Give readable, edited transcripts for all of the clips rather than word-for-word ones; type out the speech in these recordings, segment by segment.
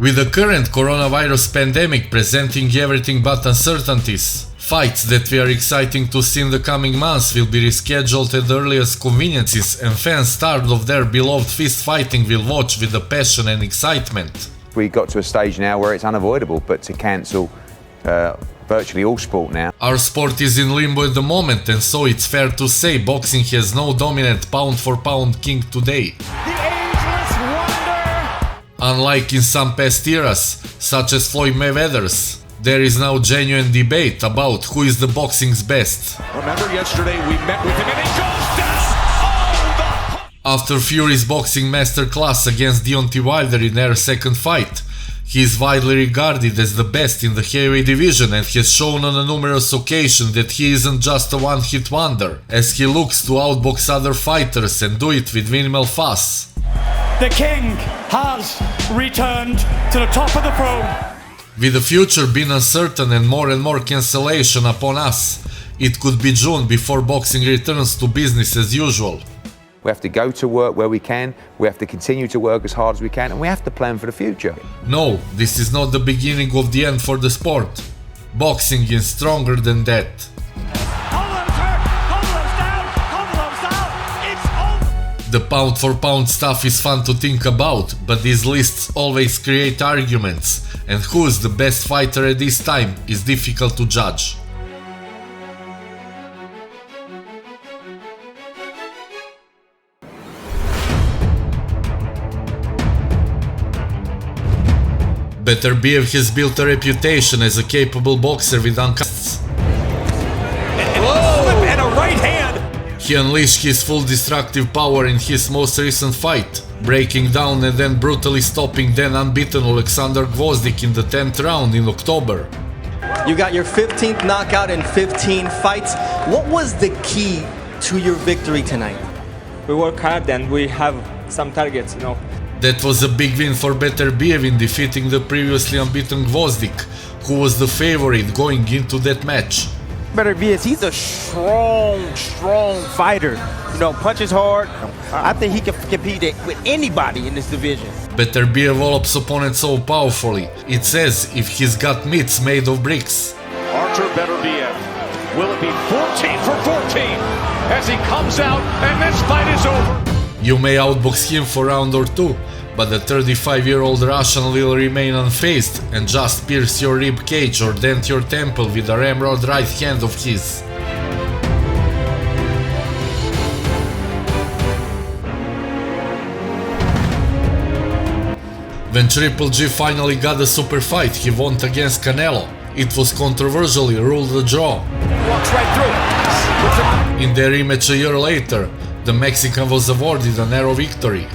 With the current coronavirus pandemic presenting everything but uncertainties, fights that we are exciting to see in the coming months will be rescheduled at the earliest conveniences, and fans starved of their beloved fist fighting will watch with the passion and excitement. We got to a stage now where it's unavoidable, but to cancel virtually all sport now. Our sport is in limbo at the moment, and so it's fair to say boxing has no dominant pound-for-pound king today. The ageless wonder! Unlike in some past eras, such as Floyd Mayweather's, there is now genuine debate about who is the boxing's best. Remember yesterday we met with him and he goes down! After Fury's boxing masterclass against Deontay Wilder in their second fight, he is widely regarded as the best in the heavyweight division and has shown on a numerous occasions that he isn't just a one-hit wonder, as he looks to outbox other fighters and do it with minimal fuss. The king has returned to the top of the throne. With the future being uncertain and more cancellation upon us, it could be June before boxing returns to business as usual. We have to go to work where we can, we have to continue to work as hard as we can, and we have to plan for the future. No, this is not the beginning of the end for the sport. Boxing is stronger than that. The pound-for-pound stuff is fun to think about, but these lists always create arguments, and who is the best fighter at this time is difficult to judge. Beterbiev has built a reputation as a capable boxer with uncuts. And a right hand! He unleashed his full destructive power in his most recent fight, breaking down and then brutally stopping then unbeaten Aleksandar Gvozdyk in the 10th round in October. You got your 15th knockout in 15 fights. What was the key to your victory tonight? We work hard and we have some targets, That was a big win for Beterbiev in defeating the previously unbeaten Gvozdyk, who was the favorite going into that match. Beterbiev, he's a strong fighter. Punches hard. I think he can compete with anybody in this division. Beterbiev walloped opponents so powerfully, it's as if he's got mitts made of bricks. Artur Beterbiev, will it be 14 for 14 as he comes out and this fight is over? You may outbox him for a round or two, but the 35-year-old Russian will remain unfazed and just pierce your rib cage or dent your temple with a ramrod right hand of his. When Triple G finally got the super fight he won against Canelo, it was controversially ruled a draw. Walks right through it. In their rematch a year later, the Mexican was awarded a narrow victory.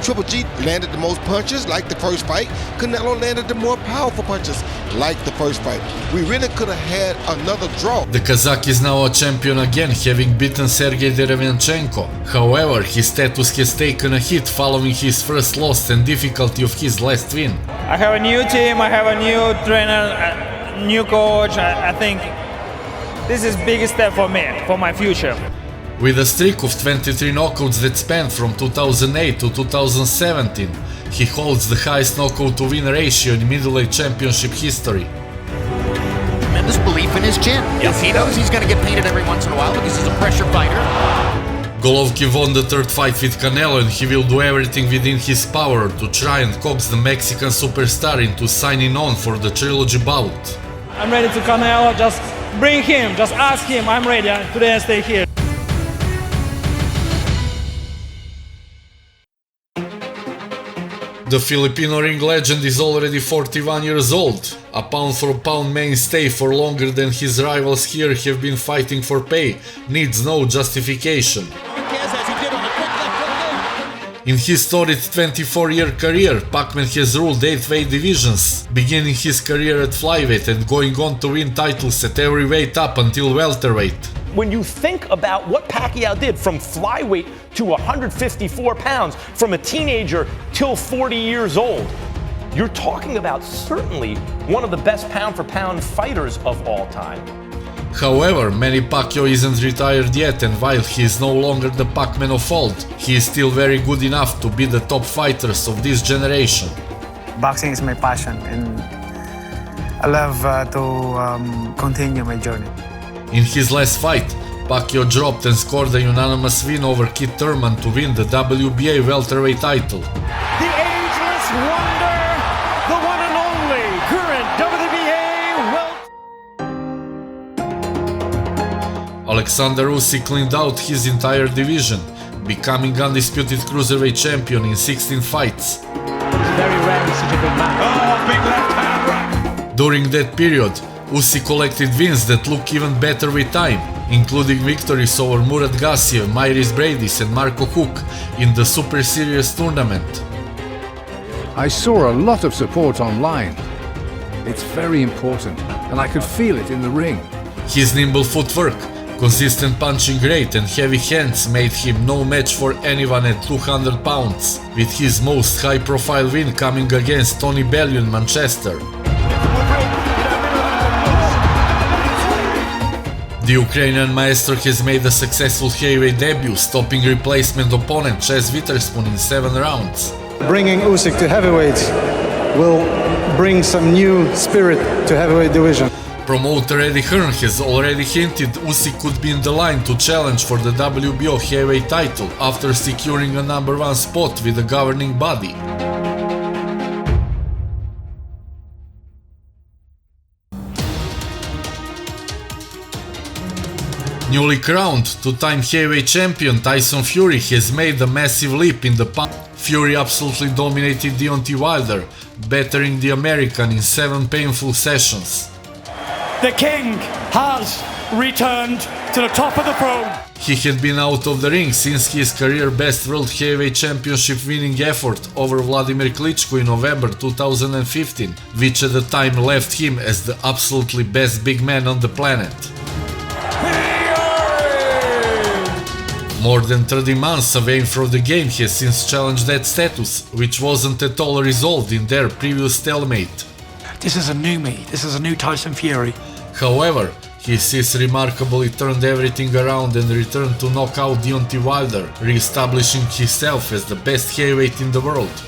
Triple G landed the most punches like the first fight. Canelo landed the more powerful punches like the first fight. We really could have had another draw. The Kazakh is now a champion again, having beaten Sergey Derevyanchenko. However, his status has taken a hit following his first loss and difficulty of his last win. I have a new team, I have a new trainer, a new coach. I think this is a big step for me, for my future. With a streak of 23 knockouts that spanned from 2008 to 2017, he holds the highest knockout-to-win ratio in middleweight championship history. Tremendous belief in his chin. Yes, he knows he's going to get painted every once in a while because he's a pressure fighter. Golovkin won the third fight with Canelo, and he will do everything within his power to try and coax the Mexican superstar into signing on for the trilogy bout. I'm ready to Canelo, just bring him, just ask him, I'm ready, today I stay here. The Filipino ring legend is already 41 years old, a pound-for-pound mainstay for longer than his rivals here have been fighting for pay, needs no justification. In his storied 24-year career, Pacman has ruled 8 weight divisions, beginning his career at flyweight and going on to win titles at every weight up until welterweight. When you think about what Pacquiao did from flyweight to 154 pounds, from a teenager till 40 years old, you're talking about certainly one of the best pound-for-pound fighters of all time. However, Manny Pacquiao isn't retired yet, and while he is no longer the Pac-Man of old, he is still very good enough to be the top fighters of this generation. Boxing is my passion, and I love to continue my journey. In his last fight, Pacquiao dropped and scored a unanimous win over Keith Thurman to win the WBA welterweight title. The ageless wonder, the one and only current WBA Oleksandr Usyk cleaned out his entire division, becoming undisputed cruiserweight champion in 16 fights. Very rarely such a big man. Oh, big left hand right. During that period, Usyk collected wins that look even better with time, including victories over Murat Gassiev, Myris Bradis and Marco Huck in the Super Series tournament. I saw a lot of support online. It's very important, and I could feel it in the ring. His nimble footwork, consistent punching rate and heavy hands made him no match for anyone at 200 pounds, with his most high-profile win coming against Tony Bellew in Manchester. The Ukrainian maestro has made a successful heavyweight debut, stopping replacement opponent Chaz Witherspoon in 7 rounds. Bringing Usyk to heavyweight will bring some new spirit to heavyweight division. Promoter Eddie Hearn has already hinted Usyk could be in the line to challenge for the WBO heavyweight title after securing a #1 spot with the governing body. Newly crowned two-time heavyweight champion Tyson Fury has made a massive leap in the past. Fury absolutely dominated Deontay Wilder, battering the American in 7 painful sessions. The king has returned to the top of the throne. He had been out of the ring since his career-best World Heavyweight Championship winning effort over Vladimir Klitschko in November 2015, which at the time left him as the absolutely best big man on the planet. More than 30 months away from the game has since challenged that status, which wasn't at all resolved in their previous stalemate. This is a new me. This is a new Tyson Fury. However, he since remarkably turned everything around and returned to knock out Deontay Wilder, re-establishing himself as the best heavyweight in the world.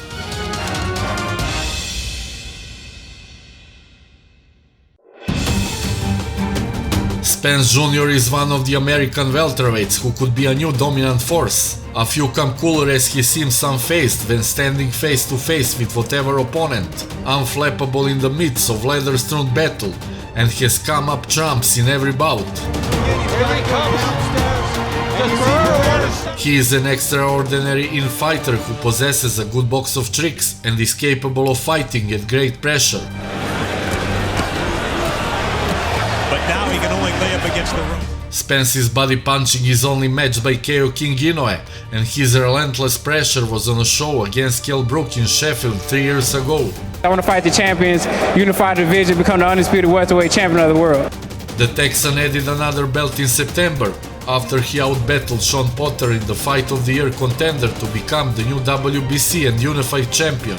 Spence Jr. is one of the American welterweights who could be a new dominant force. A few come cooler as he seems unfazed when standing face to face with whatever opponent, unflappable in the midst of leather-strewn battle, and has come up trumps in every bout. He is an extraordinary in-fighter who possesses a good box of tricks and is capable of fighting at great pressure. But now he can only lay up against the rope. Spence's body punching is only matched by KO King Inoue, and his relentless pressure was on a show against Kell Brook in Sheffield 3 years ago. I want to fight the champions, unify the division, become the undisputed welterweight champion of the world. The Texan added another belt in September, after he out-battled Sean Potter in the Fight of the Year contender to become the new WBC and Unified champion.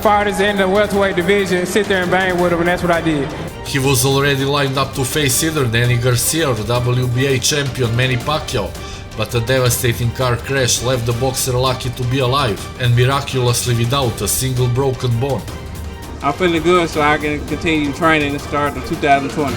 Fighters in the welterweight division, sit there and bang with them, and that's what I did. He was already lined up to face either Danny Garcia or WBA champion Manny Pacquiao, but a devastating car crash left the boxer lucky to be alive and miraculously without a single broken bone. I'm feeling good, so I can continue training and start in 2020.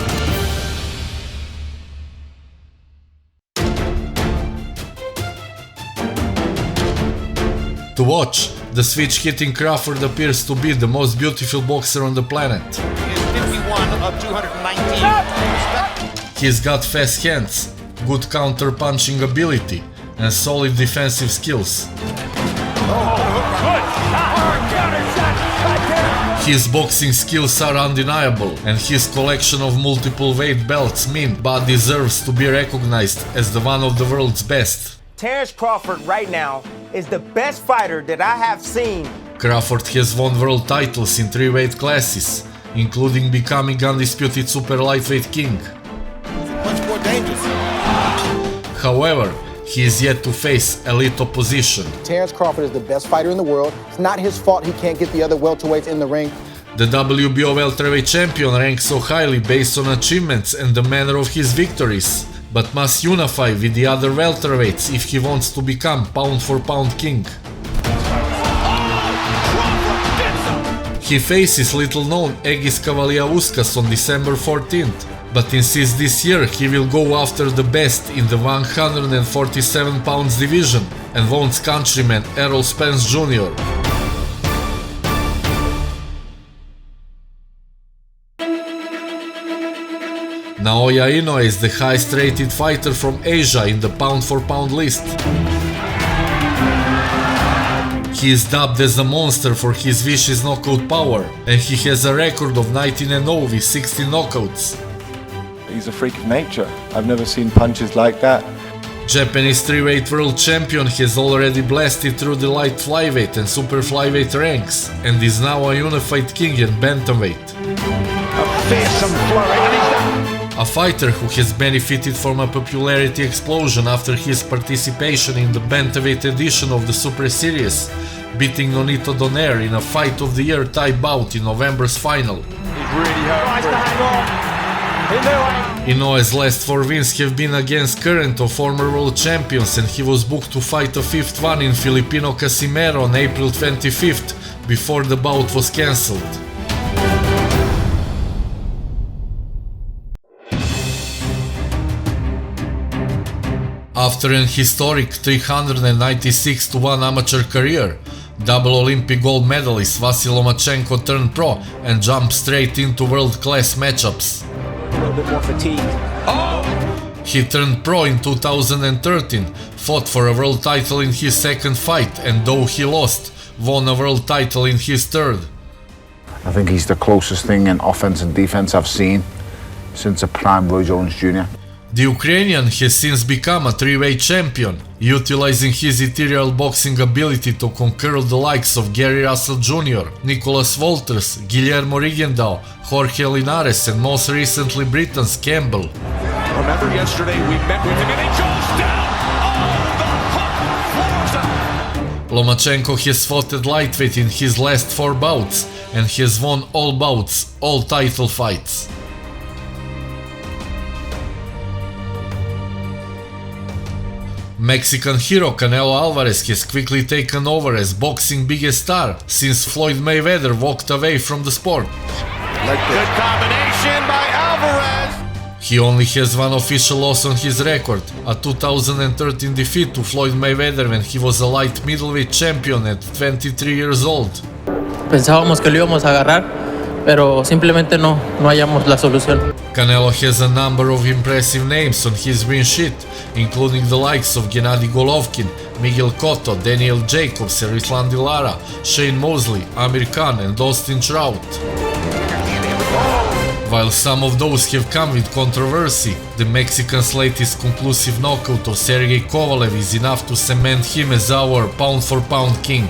To watch, the switch-hitting Crawford appears to be the most beautiful boxer on the planet. He is 51 of 219. He's got fast hands, good counter-punching ability, and solid defensive skills. His boxing skills are undeniable, and his collection of multiple weight belts mean Bud deserves to be recognized as the one of the world's best. Terence Crawford right now is the best fighter that I have seen. Crawford has won world titles in 3 weight classes, including becoming undisputed super lightweight king. Much more dangerous. However, he is yet to face elite opposition. Terence Crawford is the best fighter in the world. It's not his fault he can't get the other welterweights in the ring. The WBO welterweight champion ranks so highly based on achievements and the manner of his victories, but must unify with the other welterweights if he wants to become pound-for-pound king. He faces little-known Egis Kavaliauskas on December 14th, but insists this year he will go after the best in the 147 pounds division and wants countryman Errol Spence Jr. Naoya Inoue is the highest rated fighter from Asia in the pound-for-pound list. He is dubbed as a monster for his vicious knockout power, and he has a record of 19-0 with 60 knockouts. He's a freak of nature. I've never seen punches like that. Japanese 3-weight world champion has already blasted through the light flyweight and super flyweight ranks, and is now a unified king in bantamweight. A fighter who has benefited from a popularity explosion after his participation in the bantamweight edition of the Super Series, beating Nonito Donaire in a Fight of the Year tie bout in November's final. Inoue's last 4 wins have been against current or former world champions, and he was booked to fight a 5th one in Filipino Casimero on April 25th, before the bout was cancelled. After an historic 396-1 amateur career, double Olympic gold medalist Vasyl Lomachenko turned pro and jumped straight into world-class matchups. A little bit more fatigue. He turned pro in 2013, fought for a world title in his second fight, and though he lost, won a world title in his third. I think he's the closest thing in offense and defense I've seen since a prime Roy Jones Jr. The Ukrainian has since become a 3-weight champion, utilizing his ethereal boxing ability to conquer the likes of Gary Russell Jr., Nicholas Walters, Guillermo Rigondeaux, Jorge Linares, and most recently Britain's Campbell. Remember yesterday we met with him and he goes down on the hook, Lomachenko has fought at lightweight in his last 4 bouts and has won all bouts, all title fights. Mexican hero Canelo Alvarez has quickly taken over as boxing's biggest star since Floyd Mayweather walked away from the sport. Good combination by Alvarez. He only has one official loss on his record, a 2013 defeat to Floyd Mayweather when he was a light middleweight champion at 23 years old. Pensábamos que lo íbamos a agarrar, pero simplemente no hallamos la solución. Canelo has a number of impressive names on his win sheet, including the likes of Gennady Golovkin, Miguel Cotto, Daniel Jacobs, Ruslan De Lara, Shane Mosley, Amir Khan and Austin Trout. While some of those have come with controversy, the Mexican's latest conclusive knockout of Sergey Kovalev is enough to cement him as our pound-for-pound king.